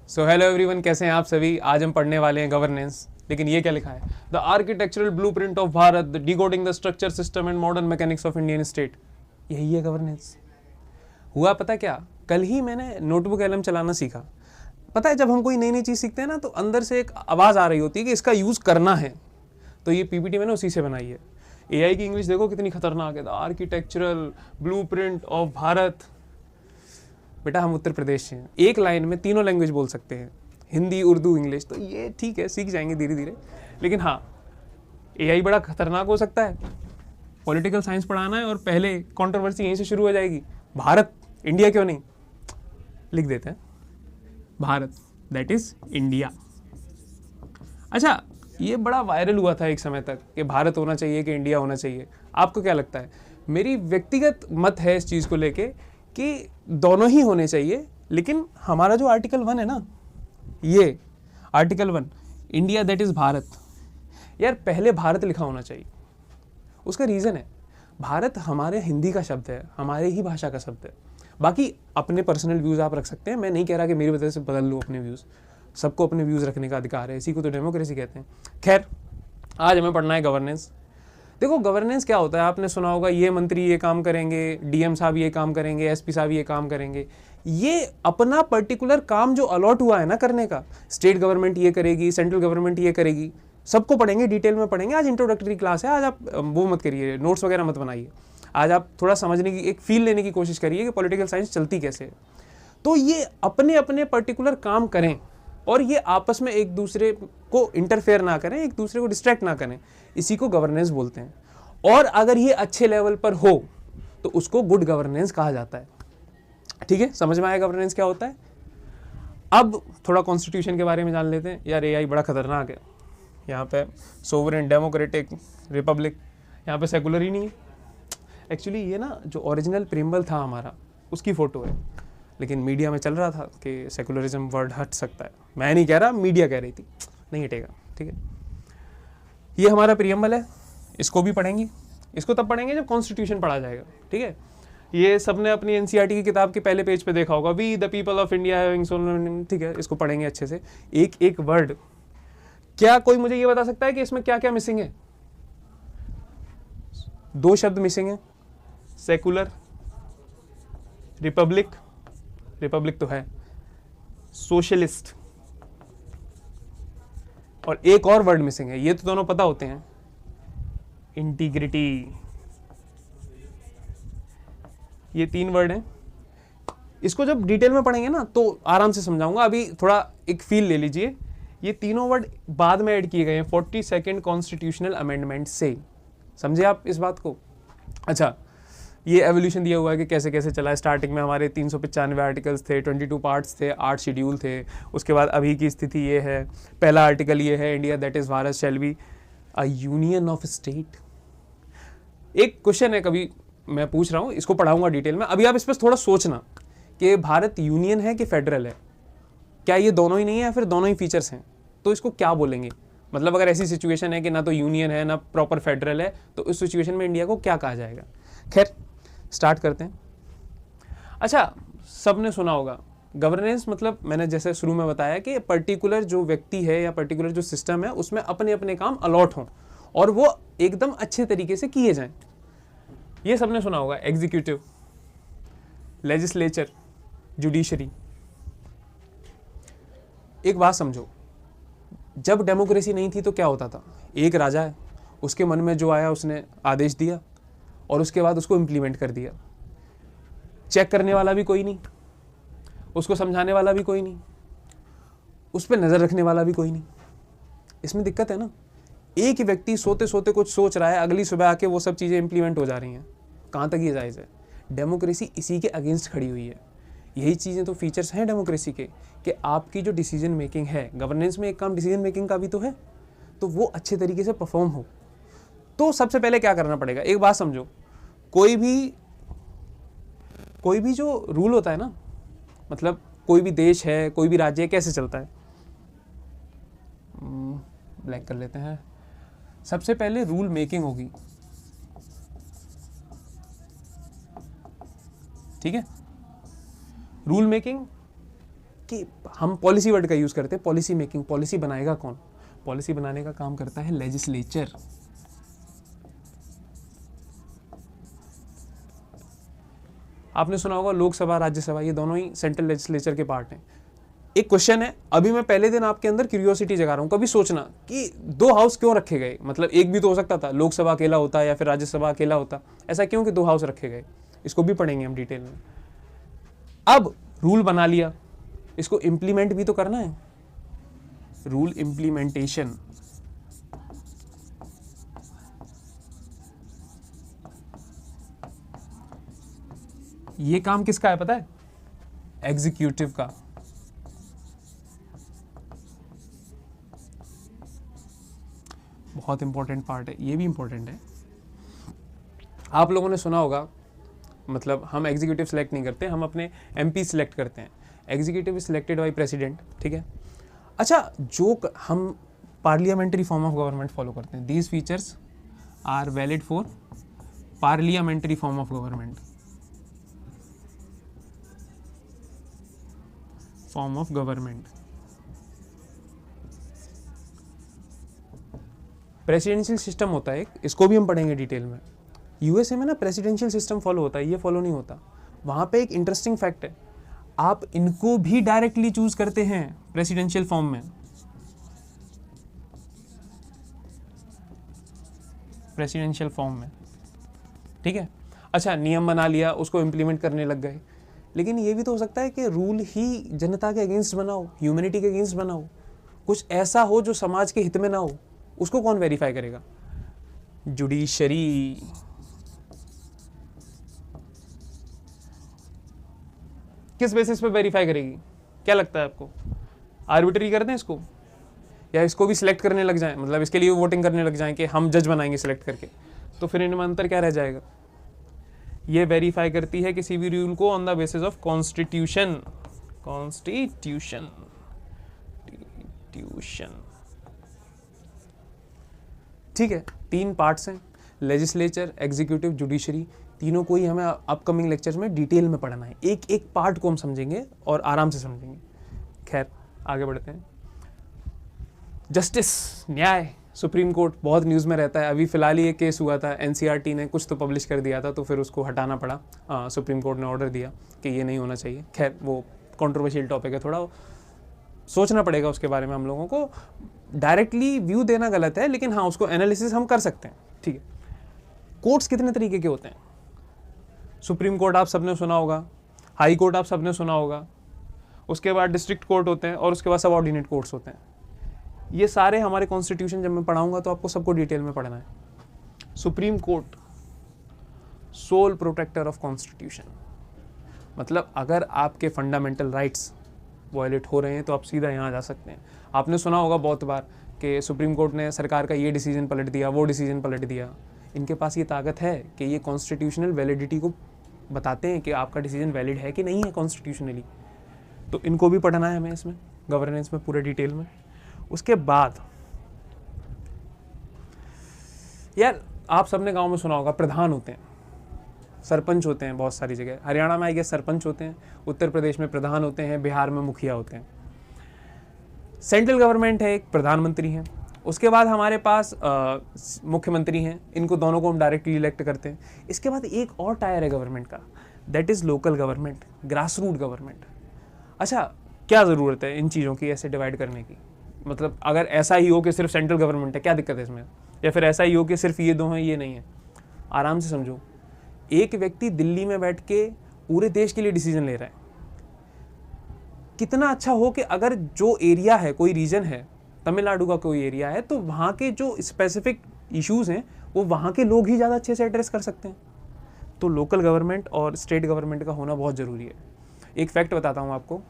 So hello everyone, कैसे हैं आप सभी। आज हम पढ़ने वाले हैं गवर्नेंस। लेकिन ये क्या लिखा है? The architectural blueprint of Bharat, the decoding the structure system and modern mechanics of Indian state. यही है गवर्नेंस। हुआ पता क्या, कल ही मैंने नोटबुक एलएम चलाना सीखा। पता है, जब हम कोई नई नई चीज़ सीखते हैं ना, तो अंदर से एक आवाज़ आ रही होती है कि इसका यूज़ करना है। तो ये पीपीटी मैंने उसी से बनाई है। एआई की इंग्लिश देखो कितनी खतरनाक है। The architectural blueprint of Bharat. बेटा, हम उत्तर प्रदेश से हैं, एक लाइन में तीनों लैंग्वेज बोल सकते हैं, हिंदी, उर्दू, इंग्लिश। तो ये ठीक है, सीख जाएंगे धीरे धीरे। लेकिन हाँ, एआई बड़ा खतरनाक हो सकता है। पॉलिटिकल साइंस पढ़ाना है और पहले कंट्रोवर्सी यहीं से शुरू हो जाएगी। भारत, इंडिया क्यों नहीं? लिख देते हैं भारत, दैट इज इंडिया। अच्छा, ये बड़ा वायरल हुआ था एक समय तक कि भारत होना चाहिए कि इंडिया होना चाहिए। आपको क्या लगता है? मेरी व्यक्तिगत मत है इस चीज़ को लेके कि दोनों ही होने चाहिए। लेकिन हमारा जो आर्टिकल 1 है ना, ये article 1, India that is Bharat, यार पहले भारत लिखा होना चाहिए। उसका रीज़न है, भारत हमारे हिंदी का शब्द है, हमारे ही भाषा का शब्द है। बाकी अपने पर्सनल व्यूज़ आप रख सकते हैं, मैं नहीं कह रहा कि मेरी वजह से बदल लो अपने व्यूज़। सबको अपने व्यूज़ रखने का अधिकार है, इसी को तो डेमोक्रेसी कहते हैं। खैर, आज हमें पढ़ना है गवर्नेंस। देखो, गवर्नेंस क्या होता है, आपने सुना होगा, ये मंत्री ये काम करेंगे, डीएम साहब ये काम करेंगे, एसपी साहब ये काम करेंगे। ये अपना पर्टिकुलर काम जो अलॉट हुआ है ना करने का, स्टेट गवर्नमेंट ये करेगी, सेंट्रल गवर्नमेंट ये करेगी। सबको पढ़ेंगे, डिटेल में पढ़ेंगे। आज इंट्रोडक्टरी क्लास है, आज आप वो मत करिए, नोट्स वगैरह मत बनाइए। आज आप थोड़ा समझने की, एक फील लेने की कोशिश करिए कि पॉलिटिकल साइंस चलती कैसे है। तो ये अपने अपने पर्टिकुलर काम करें और ये आपस में एक दूसरे को इंटरफेयर ना करें, एक दूसरे को डिस्ट्रैक्ट ना करें। इसी को गवर्नेंस बोलते हैं। और अगर ये अच्छे लेवल पर हो तो उसको गुड गवर्नेंस कहा जाता है। ठीक है, समझ में आया गवर्नेंस क्या होता है। अब थोड़ा कॉन्स्टिट्यूशन के बारे में जान लेते हैं। यार एआई बड़ा खतरनाक है। यहाँ पे सोवरेन, डेमोक्रेटिक, रिपब्लिक, यहाँ पे सेकुलर ही नहीं है। एक्चुअली ये ना जो ओरिजिनल प्रिम्बल था हमारा, उसकी फ़ोटो है। लेकिन मीडिया में चल रहा था कि सेकुलरिज्म वर्ड हट सकता है। मैं नहीं कह रहा, मीडिया कह रही थी, नहीं हटेगा। ठीक है, ये हमारा प्रियम्बल है, इसको भी पढ़ेंगे। इसको तब पढ़ेंगे जब कॉन्स्टिट्यूशन पढ़ा जाएगा। ठीक है, ये सबने अपनी एनसीईआरटी की किताब के पहले पेज पे देखा होगा, we the people of India having solemnly. ठीक है, इसको पढ़ेंगे अच्छे से, एक एक वर्ड। क्या कोई मुझे ये बता सकता है कि इसमें क्या क्या मिसिंग है? 2 शब्द मिसिंग है, सेकुलर, रिपब्लिक। रिपब्लिक तो है, सोशलिस्ट, और एक और वर्ड मिसिंग है। ये तो दोनों पता होते हैं, इंटीग्रिटी। ये 3 वर्ड हैं। इसको जब डिटेल में पढ़ेंगे ना तो आराम से समझाऊंगा, अभी थोड़ा एक फील ले लीजिए। ये तीनों वर्ड बाद में ऐड किए गए हैं 42nd कॉन्स्टिट्यूशनल अमेंडमेंट से। समझे आप इस बात को? अच्छा, ये एवोल्यूशन दिया हुआ है कि कैसे कैसे चला है। स्टार्टिंग में हमारे 395 आर्टिकल्स थे, 22 पार्ट्स थे, 8 शेड्यूल थे। उसके बाद अभी की स्थिति ये है। पहला आर्टिकल ये है, India that is Bharat shall be a union of state. एक क्वेश्चन है, कभी मैं पूछ रहा हूँ, इसको पढ़ाऊंगा डिटेल में। अभी आप इस पर थोड़ा सोचना कि भारत यूनियन है कि फेडरल है। क्या ये दोनों ही नहीं है या फिर दोनों ही फीचर्स हैं? तो इसको क्या बोलेंगे? मतलब अगर ऐसी सिचुएशन है कि ना तो यूनियन है ना प्रॉपर फेडरल है, तो उस सिचुएशन में इंडिया को क्या कहा जाएगा? खैर, स्टार्ट करते हैं। अच्छा, सबने सुना होगा गवर्नेंस, मतलब मैंने जैसे शुरू में बताया कि पर्टिकुलर जो व्यक्ति है या पर्टिकुलर जो सिस्टम है, उसमें अपने अपने काम अलॉट हों और वो एकदम अच्छे तरीके से किए जाएं। ये सबने सुना होगा, एग्जीक्यूटिव, लेजिस्लेचर, जुडिशरी। एक बात समझो, जब डेमोक्रेसी नहीं थी तो क्या होता था? एक राजा है, उसके मन में जो आया उसने आदेश दिया और उसके बाद उसको इम्प्लीमेंट कर दिया। चेक करने वाला भी कोई नहीं, उसको समझाने वाला भी कोई नहीं, उस पर नज़र रखने वाला भी कोई नहीं। इसमें दिक्कत है ना। एक ही व्यक्ति सोते सोते कुछ सोच रहा है, अगली सुबह आके वो सब चीज़ें इंप्लीमेंट हो जा रही हैं। कहाँ तक ये जायज़ है? डेमोक्रेसी इसी के अगेंस्ट खड़ी हुई है। यही चीज़ें तो फीचर्स हैं डेमोक्रेसी के, कि आपकी जो डिसीजन मेकिंग है, गवर्नेंस में एक काम डिसीजन मेकिंग का भी तो है, तो वो अच्छे तरीके से परफॉर्म हो। तो सबसे पहले क्या करना पड़ेगा? एक बात समझो, कोई भी जो रूल होता है ना, मतलब कोई भी देश है, कोई भी राज्य है, कैसे चलता है? ब्लैक कर लेते हैं। सबसे पहले रूल मेकिंग होगी, ठीक है। रूल मेकिंग कि हम पॉलिसी वर्ड का यूज़ करते हैं, पॉलिसी मेकिंग। पॉलिसी बनाएगा कौन? पॉलिसी बनाने का काम करता है लेजिस्लेचर। आपने सुना होगा लोकसभा राज्यसभा, ये दोनों ही सेंट्रल लेजिस्लेचर के पार्ट हैं। एक क्वेश्चन है, अभी मैं पहले दिन आपके अंदर क्यूरियोसिटी जगा रहा हूँ, कभी सोचना कि दो हाउस क्यों रखे गए? मतलब एक भी तो हो सकता था, लोकसभा अकेला होता या फिर राज्यसभा अकेला होता, ऐसा क्यों कि दो हाउस रखे गए? इसको भी पढ़ेंगे हम डिटेल में। अब रूल बना लिया, इसको इम्प्लीमेंट भी तो करना है, रूल इम्प्लीमेंटेशन। ये काम किसका है पता है? एग्जीक्यूटिव का। बहुत इंपॉर्टेंट पार्ट है, ये भी इंपॉर्टेंट है। आप लोगों ने सुना होगा, मतलब हम एग्जीक्यूटिव सेलेक्ट नहीं करते, हम अपने एमपी सेलेक्ट करते हैं। Executive is selected by president, ठीक है। अच्छा, जो हम parliamentary form of government follow करते हैं, these features are valid for parliamentary form of government, form of government. Presidential system होता है एक, इसको भी हम पढ़ेंगे डिटेल में। यूएसए में ना प्रेसिडेंशियल सिस्टम फॉलो होता है, ये फॉलो नहीं होता। वहाँ पे एक इंटरेस्टिंग फैक्ट है, आप इनको भी डायरेक्टली चूज करते हैं प्रेसिडेंशियल फॉर्म में, प्रेसिडेंशियल फॉर्म में, ठीक है। अच्छा, नियम बना लिया, उसको इम्प्लीमेंट करने लग गए। लेकिन ये भी तो हो सकता है कि रूल ही जनता के अगेंस्ट बनाओ, ह्यूमैनिटी के अगेंस्ट बनाओ, कुछ ऐसा हो जो समाज के हित में ना हो, उसको कौन वेरीफाई करेगा? जुडिशरी। किस बेसिस पे वेरीफाई करेगी? क्या लगता है आपको? आर्बिट्री कर दें इसको, या इसको भी सिलेक्ट करने लग जाएं, मतलब इसके लिए वोटिंग करने लग जाएं कि हम जज बनाएंगे सिलेक्ट करके, तो फिर इनमें अंतर क्या रह जाएगा? ये वेरीफाई करती है किसी भी रूल को on the basis of constitution, constitution, ठीक है। 3 पार्ट्स हैं, लेजिस्लेचर, एग्जीक्यूटिव, जुडिशरी। तीनों को ही हमें अपकमिंग लेक्चर्स में डिटेल में पढ़ना है, एक एक पार्ट को हम समझेंगे और आराम से समझेंगे। खैर, आगे बढ़ते हैं। जस्टिस, न्याय, सुप्रीम कोर्ट बहुत न्यूज़ में रहता है। अभी फिलहाल ही एक केस हुआ था, एनसीईआरटी ने कुछ तो पब्लिश कर दिया था, तो फिर उसको हटाना पड़ा। सुप्रीम कोर्ट ने ऑर्डर दिया कि ये नहीं होना चाहिए। खैर, वो कंट्रोवर्शियल टॉपिक है, थोड़ा सोचना पड़ेगा उसके बारे में। हम लोगों को डायरेक्टली व्यू देना गलत है, लेकिन हाँ, उसको एनालिसिस हम कर सकते हैं, ठीक है। कोर्ट्स कितने तरीके के होते हैं? सुप्रीम कोर्ट आप सबने सुना होगा, हाई कोर्ट आप सबने सुना होगा, उसके बाद डिस्ट्रिक्ट कोर्ट होते हैं, और उसके बाद सबऑर्डिनेट कोर्ट्स होते हैं। ये सारे हमारे कॉन्स्टिट्यूशन जब मैं पढ़ाऊंगा तो आपको सबको डिटेल में पढ़ना है। Supreme court sole protector of constitution, मतलब अगर आपके फंडामेंटल राइट्स वायलेट हो रहे हैं तो आप सीधा यहाँ जा सकते हैं। आपने सुना होगा बहुत बार कि सुप्रीम कोर्ट ने सरकार का ये डिसीजन पलट दिया, वो डिसीजन पलट दिया। इनके पास ये ताकत है कि ये कॉन्स्टिट्यूशनल वैलिडिटी को बताते हैं कि आपका डिसीजन वैलिड है कि नहीं है कॉन्स्टिट्यूशनली। तो इनको भी पढ़ना है हमें इसमें, गवर्नेंस में पूरे डिटेल में। उसके बाद यार, आप सबने गांव में सुना होगा प्रधान होते हैं, सरपंच होते हैं बहुत सारी जगह। हरियाणा में आई गेस सरपंच होते हैं, उत्तर प्रदेश में प्रधान होते हैं, बिहार में मुखिया होते हैं। सेंट्रल गवर्नमेंट है, एक प्रधानमंत्री हैं। उसके बाद हमारे पास मुख्यमंत्री हैं, इनको दोनों को हम डायरेक्टली इलेक्ट करते हैं। इसके बाद एक और टायर है गवर्नमेंट का, that is local government, grass root government. अच्छा, क्या ज़रूरत है इन चीज़ों की ऐसे डिवाइड करने की? मतलब अगर ऐसा ही हो कि सिर्फ सेंट्रल गवर्नमेंट है, क्या दिक्कत है इसमें? या फिर ऐसा ही हो कि सिर्फ ये दो हैं, ये नहीं है? आराम से समझो, एक व्यक्ति दिल्ली में बैठ के पूरे देश के लिए डिसीजन ले रहा है। कितना अच्छा हो कि अगर जो एरिया है, कोई रीजन है, तमिलनाडु का कोई एरिया है, तो वहाँ के जो स्पेसिफिक इश्यूज हैं वो वहाँ के लोग ही ज़्यादा अच्छे से एड्रेस कर सकते हैं। तो लोकल गवर्नमेंट और स्टेट गवर्नमेंट का होना बहुत ज़रूरी है। एक फैक्ट बताता हूँ आपको,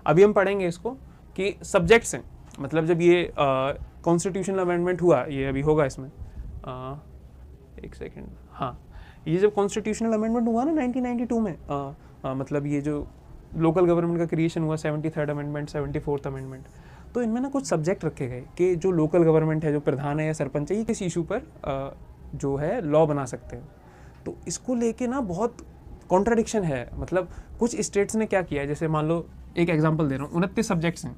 अभी हम पढ़ेंगे इसको कि सब्जेक्ट्स हैं, मतलब जब ये कॉन्स्टिट्यूशनल अमेंडमेंट हुआ, ये अभी होगा इसमें, एक सेकेंड, हाँ, ये जब कॉन्स्टिट्यूशनल अमेंडमेंट हुआ ना 1992 में, मतलब ये जो लोकल गवर्नमेंट का क्रिएशन हुआ, 73rd अमेंडमेंट, 74th अमेंडमेंट, तो इनमें ना कुछ सब्जेक्ट रखे गए कि जो लोकल गवर्नमेंट है, जो प्रधान है या सरपंच है, ये किस इशू पर जो है लॉ बना सकते हैं। तो इसको लेके ना बहुत कॉन्ट्राडिक्शन है। मतलब कुछ स्टेट्स ने क्या किया है, जैसे मान लो एक एग्जांपल दे रहा हूँ, 29 सब्जेक्ट्स हैं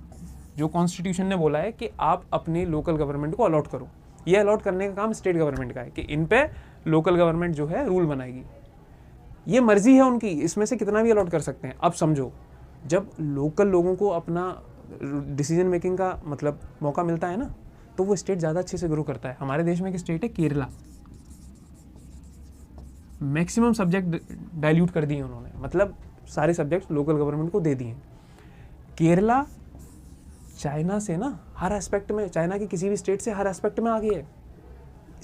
जो कॉन्स्टिट्यूशन ने बोला है कि आप अपने लोकल गवर्नमेंट को अलॉट करो। ये अलॉट करने का काम स्टेट गवर्नमेंट का है कि इन पे लोकल गवर्नमेंट जो है रूल बनाएगी। ये मर्जी है उनकी, इसमें से कितना भी अलॉट कर सकते हैं। अब समझो, जब लोकल लोगों को अपना डिसीजन मेकिंग का मतलब मौका मिलता है ना, तो वो स्टेट ज़्यादा अच्छे से ग्रो करता है। हमारे देश में एक स्टेट है केरला, मैक्सिमम सब्जेक्ट डाइल्यूट कर दिए उन्होंने, मतलब सारे सब्जेक्ट्स लोकल गवर्नमेंट को दे दिए। केरला चाइना से ना हर एस्पेक्ट में, चाइना की किसी भी स्टेट से हर एस्पेक्ट में आगे है।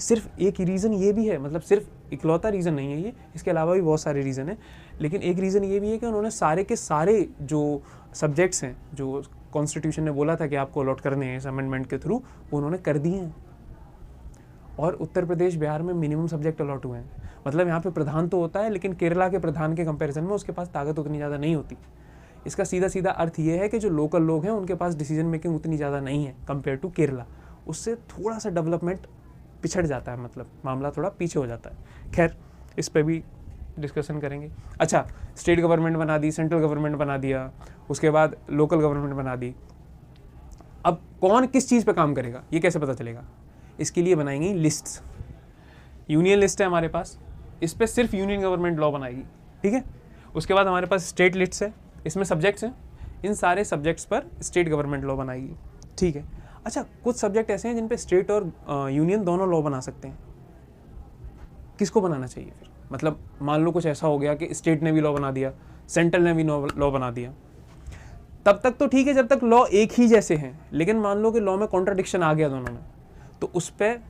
सिर्फ एक रीज़न ये भी है, मतलब सिर्फ इकलौता रीज़न नहीं है ये, इसके अलावा भी बहुत सारे रीज़न हैं, लेकिन एक रीज़न ये भी है कि उन्होंने सारे के सारे जो सब्जेक्ट्स हैं जो कॉन्स्टिट्यूशन ने बोला था कि आपको अलॉट करने हैं इस अमेंडमेंट के थ्रू, वो उन्होंने कर दिए हैं। और उत्तर प्रदेश बिहार में मिनिमम सब्जेक्ट अलॉट हुए हैं। मतलब यहाँ पे प्रधान तो होता है, लेकिन केरला के प्रधान के कंपैरिजन में उसके पास ताकत उतनी ज़्यादा नहीं होती। इसका सीधा सीधा अर्थ ये है कि जो लोकल लोग हैं उनके पास डिसीजन मेकिंग उतनी ज़्यादा नहीं है कंपेयर टू केरला। उससे थोड़ा सा डेवलपमेंट पिछड़ जाता है, मतलब मामला थोड़ा पीछे हो जाता है। खैर, इस पर भी डिस्कशन करेंगे। अच्छा, स्टेट गवर्नमेंट बना दी, सेंट्रल गवर्नमेंट बना दिया, उसके बाद लोकल गवर्नमेंट बना दी। अब कौन किस चीज़ पे काम करेगा ये कैसे पता चलेगा? इसके लिए बनाएंगे लिस्ट्स। यूनियन लिस्ट है हमारे पास, इस पर सिर्फ यूनियन गवर्नमेंट लॉ बनाएगी, ठीक है। उसके बाद हमारे पास स्टेट लिस्ट है, इसमें सब्जेक्ट्स हैं, इन सारे सब्जेक्ट्स पर स्टेट गवर्नमेंट लॉ बनाएगी, ठीक है। अच्छा, कुछ सब्जेक्ट ऐसे हैं जिन पे स्टेट और यूनियन दोनों लॉ बना सकते हैं। किसको बनाना चाहिए फिर? मतलब मान लो कुछ ऐसा हो गया कि स्टेट ने भी लॉ बना दिया, सेंट्रल ने भी लॉ बना दिया, तब तक तो ठीक है जब तक लॉ एक ही जैसे हैं। लेकिन मान लो कि लॉ में कॉन्ट्राडिक्शन आ गया दोनों में, तो उस पर,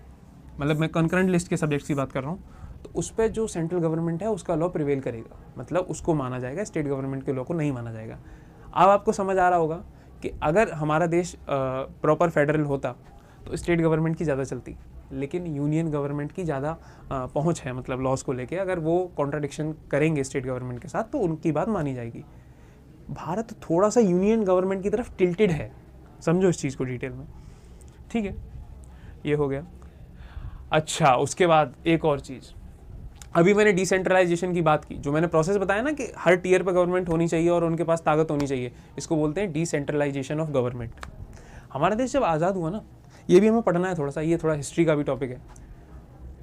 मतलब मैं कंकरेंट लिस्ट के सब्जेक्ट्स की बात कर रहा हूँ, तो उस पर जो सेंट्रल गवर्नमेंट है उसका लॉ प्रिवेल करेगा, मतलब उसको माना जाएगा, स्टेट गवर्नमेंट के लॉ को नहीं माना जाएगा। अब आपको समझ आ रहा होगा कि अगर हमारा देश प्रॉपर फेडरल होता तो स्टेट गवर्नमेंट की ज़्यादा चलती, लेकिन यूनियन गवर्नमेंट की ज़्यादा पहुँच है, मतलब लॉज को लेके। अगर वो कॉन्ट्राडिक्शन करेंगे स्टेट गवर्नमेंट के साथ तो उनकी बात मानी जाएगी। भारत थोड़ा सा यूनियन गवर्नमेंट की तरफ टिल्टेड है, समझो इस चीज़ को डिटेल में, ठीक है। ये हो गया। अच्छा, उसके बाद एक और चीज़, अभी मैंने डिसेंट्रलाइजेशन की बात की, जो मैंने प्रोसेस बताया ना कि हर टीयर पे गवर्नमेंट होनी चाहिए और उनके पास ताकत होनी चाहिए, इसको बोलते हैं डिसेंट्रलाइजेशन ऑफ गवर्नमेंट। हमारा देश जब आज़ाद हुआ ना, ये भी हमें पढ़ना है थोड़ा सा, ये थोड़ा हिस्ट्री का भी टॉपिक है।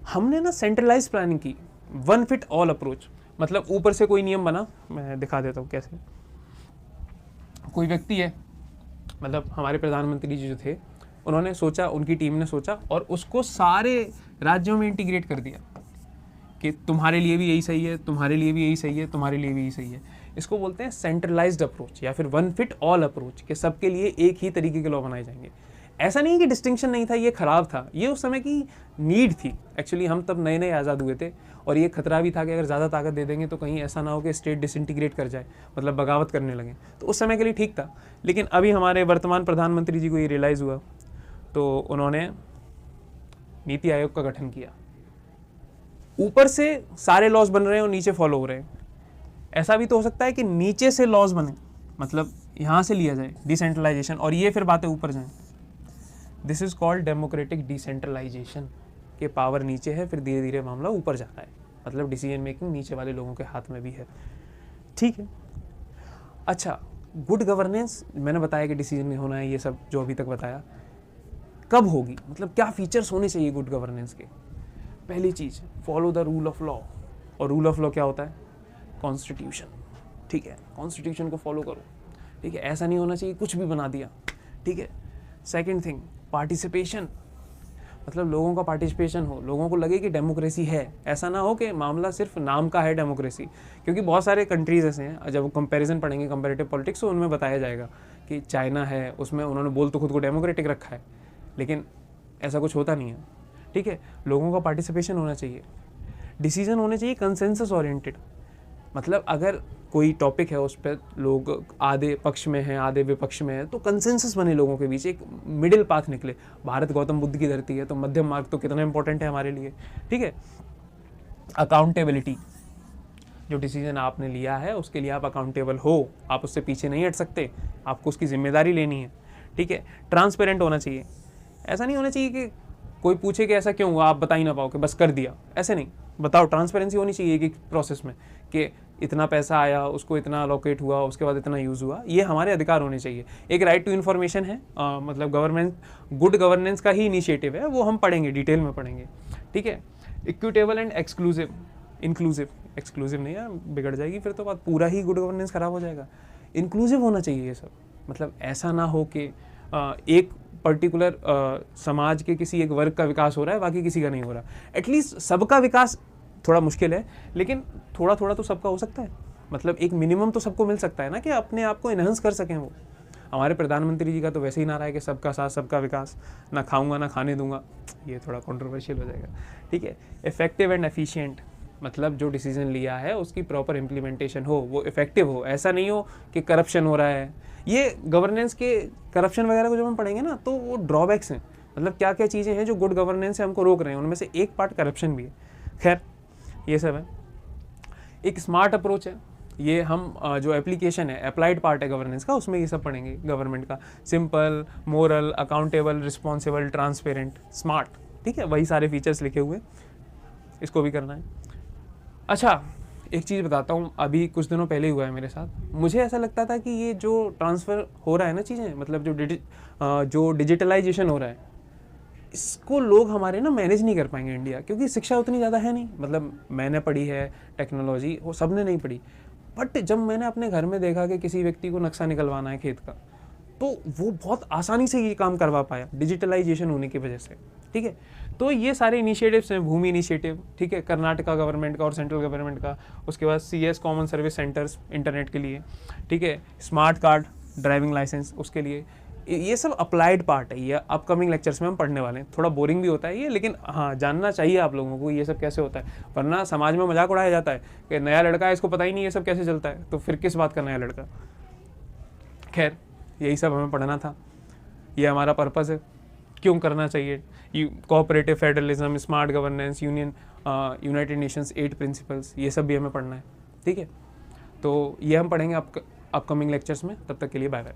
हमने ना सेंट्रलाइज प्लानिंग की, वन फिट ऑल अप्रोच, मतलब ऊपर से कोई नियम बना, मैं दिखा देता हूँ कैसे। कोई व्यक्ति है, मतलब हमारे प्रधानमंत्री जी जो थे, उन्होंने सोचा, उनकी टीम ने सोचा और उसको सारे राज्यों में इंटीग्रेट कर दिया कि तुम्हारे लिए भी यही सही है, तुम्हारे लिए भी यही सही है, तुम्हारे लिए भी यही सही है। इसको बोलते हैं सेंट्रलाइज्ड अप्रोच या फिर वन फिट ऑल अप्रोच, कि सबके लिए एक ही तरीके के लॉ बनाए जाएंगे। ऐसा नहीं कि डिस्टिंक्शन नहीं था, ये खराब था, ये उस समय की नीड थी। एक्चुअली हम तब नए नए आज़ाद हुए थे और ये खतरा भी था कि अगर ज़्यादा ताकत दे देंगे तो कहीं ऐसा ना हो कि स्टेट डिसइंटीग्रेट कर जाए, मतलब बगावत करने लगे। तो उस समय के लिए ठीक था। लेकिन अभी हमारे वर्तमान प्रधानमंत्री जी को ये रियलाइज़ हुआ तो उन्होंने नीति आयोग का गठन किया। ऊपर से सारे लॉज बन रहे हैं और नीचे फॉलो हो रहे हैं। ऐसा भी तो हो सकता है कि नीचे से लॉज बने, मतलब यहाँ से लिया जाए डिसेंट्रलाइजेशन और ये फिर बातें ऊपर जाएं। This is called democratic decentralization, के पावर नीचे है फिर धीरे धीरे मामला ऊपर जा रहा है, मतलब डिसीजन मेकिंग नीचे वाले लोगों के हाथ में भी है, ठीक है। अच्छा, गुड गवर्नेंस मैंने बताया कि डिसीजन नहीं होना है, ये सब जो अभी तक बताया। कब होगी, मतलब क्या फीचर्स होने चाहिए गुड गवर्नेंस के? पहली चीज़, follow the rule of law. और रूल ऑफ लॉ क्या होता है? कॉन्स्टिट्यूशन, ठीक है। कॉन्स्टिट्यूशन को फॉलो करो, ठीक है। ऐसा नहीं होना चाहिए कुछ भी बना दिया, ठीक है। सेकंड थिंग, पार्टिसिपेशन, मतलब लोगों का पार्टिसिपेशन हो, लोगों को लगे कि डेमोक्रेसी है। ऐसा ना हो कि मामला सिर्फ नाम का है डेमोक्रेसी, क्योंकि बहुत सारे कंट्रीज ऐसे हैं, जब कंपैरिजन पढ़ेंगे कंपैरेटिव पॉलिटिक्स तो उनमें बताया जाएगा कि चाइना है, उसमें उन्होंने बोल तो खुद को डेमोक्रेटिक रखा है, लेकिन ऐसा कुछ होता नहीं है, ठीक है। लोगों का पार्टिसिपेशन होना चाहिए, डिसीजन होने चाहिए कंसेंसस ओरिएंटेड, मतलब अगर कोई टॉपिक है उस पर लोग आधे पक्ष में हैं आधे विपक्ष में है तो कंसेंसस बने लोगों के बीच, एक मिडिल पाथ निकले। भारत गौतम बुद्ध की धरती है तो मध्यम मार्ग तो कितना इंपॉर्टेंट है हमारे लिए, ठीक है। अकाउंटेबिलिटी, जो डिसीजन आपने लिया है उसके लिए आप अकाउंटेबल हो, आप उससे पीछे नहीं हट सकते, आपको उसकी जिम्मेदारी लेनी है, ठीक है। ट्रांसपेरेंट होना चाहिए, ऐसा नहीं होना चाहिए कि कोई पूछे कि ऐसा क्यों हुआ आप बता ही ना पाओ कि बस कर दिया, ऐसे नहीं, बताओ। ट्रांसपेरेंसी होनी चाहिए एक प्रोसेस में कि इतना पैसा आया, उसको इतना अलोकेट हुआ, उसके बाद इतना यूज़ हुआ, ये हमारे अधिकार होने चाहिए। एक राइट टू इन्फॉर्मेशन है, मतलब गवर्नमेंट गुड गवर्नेंस का ही इनिशिएटिव है, वो हम पढ़ेंगे, डिटेल में पढ़ेंगे, ठीक है। Equitable and exclusive, inclusive, exclusive नहीं है, बिगड़ जाएगी फिर तो बात, पूरा ही गुड गवर्नेंस खराब हो जाएगा। इंक्लूसिव होना चाहिए ये सब, मतलब ऐसा ना हो कि एक पर्टिकुलर समाज के किसी एक वर्ग का विकास हो रहा है, बाकी किसी का नहीं हो रहा। एटलीस्ट सबका विकास थोड़ा मुश्किल है, लेकिन थोड़ा थोड़ा तो सबका हो सकता है, मतलब एक मिनिमम तो सबको मिल सकता है ना, कि अपने आप को इन्हांस कर सकें वो। हमारे प्रधानमंत्री जी का तो वैसे ही नारा है कि सबका साथ सबका विकास, ना खाऊंगा ना खाने दूंगा, ये थोड़ा कंट्रोवर्शियल हो जाएगा, ठीक है। इफेक्टिव एंड एफिशिएंट, मतलब जो डिसीजन लिया है उसकी प्रॉपर इम्प्लीमेंटेशन हो, वो इफेक्टिव हो, ऐसा नहीं हो कि करप्शन हो रहा है। ये गवर्नेंस के करप्शन वगैरह को जब हम पढ़ेंगे ना, तो वो ड्रॉबैक्स हैं, मतलब क्या क्या चीज़ें हैं जो गुड गवर्नेंस से हमको रोक रहे हैं, उनमें से एक पार्ट करप्शन भी है। खैर ये सब है। एक स्मार्ट अप्रोच है, ये हम जो एप्लीकेशन है, अप्लाइड पार्ट है गवर्नेंस का, उसमें ये सब पढ़ेंगे गवर्नमेंट का। Simple, moral, accountable, responsible, transparent, smart, ठीक है, वही सारे फीचर्स लिखे हुए, इसको भी करना है। अच्छा एक चीज़ बताता हूँ, अभी कुछ दिनों पहले ही हुआ है मेरे साथ। मुझे ऐसा लगता था कि ये जो ट्रांसफ़र हो रहा है ना चीज़ें, मतलब जो डिजिटलाइजेशन हो रहा है, इसको लोग हमारे ना मैनेज नहीं कर पाएंगे इंडिया, क्योंकि शिक्षा उतनी ज़्यादा है नहीं। मतलब मैंने पढ़ी है टेक्नोलॉजी, वो सब ने नहीं पढ़ी, बट जब मैंने अपने घर में देखा कि किसी व्यक्ति को नक्शा निकलवाना है खेत का, तो वो बहुत आसानी से ये काम करवा पाया डिजिटलाइजेशन होने की वजह से, ठीक है। तो ये सारे इनिशिएटिव्स हैं, भूमि इनिशिएटिव, ठीक है, कर्नाटका गवर्नमेंट का और सेंट्रल गवर्नमेंट का। उसके बाद CS common service centres internet के लिए, ठीक है, स्मार्ट कार्ड ड्राइविंग लाइसेंस उसके लिए, ये सब अप्लाइड पार्ट है। ये अपकमिंग लेक्चर्स में हम पढ़ने वाले हैं। थोड़ा बोरिंग भी होता है ये, लेकिन हाँ जानना चाहिए आप लोगों को ये सब कैसे होता है, वरना समाज में मजाक उड़ाया जाता है कि नया लड़का है, इसको पता ही नहीं ये सब कैसे चलता है, तो फिर किस बात का नया लड़का। खैर यही सब हमें पढ़ना था, ये हमारा पर्पज़ है, क्यों करना चाहिए। Cooperative federalism, smart governance, United Nations 8 principles, ये सब भी हमें पढ़ना है, ठीक है। तो ये हम पढ़ेंगे अपकमिंग लेक्चर्स में। तब तक के लिए बाय बाय।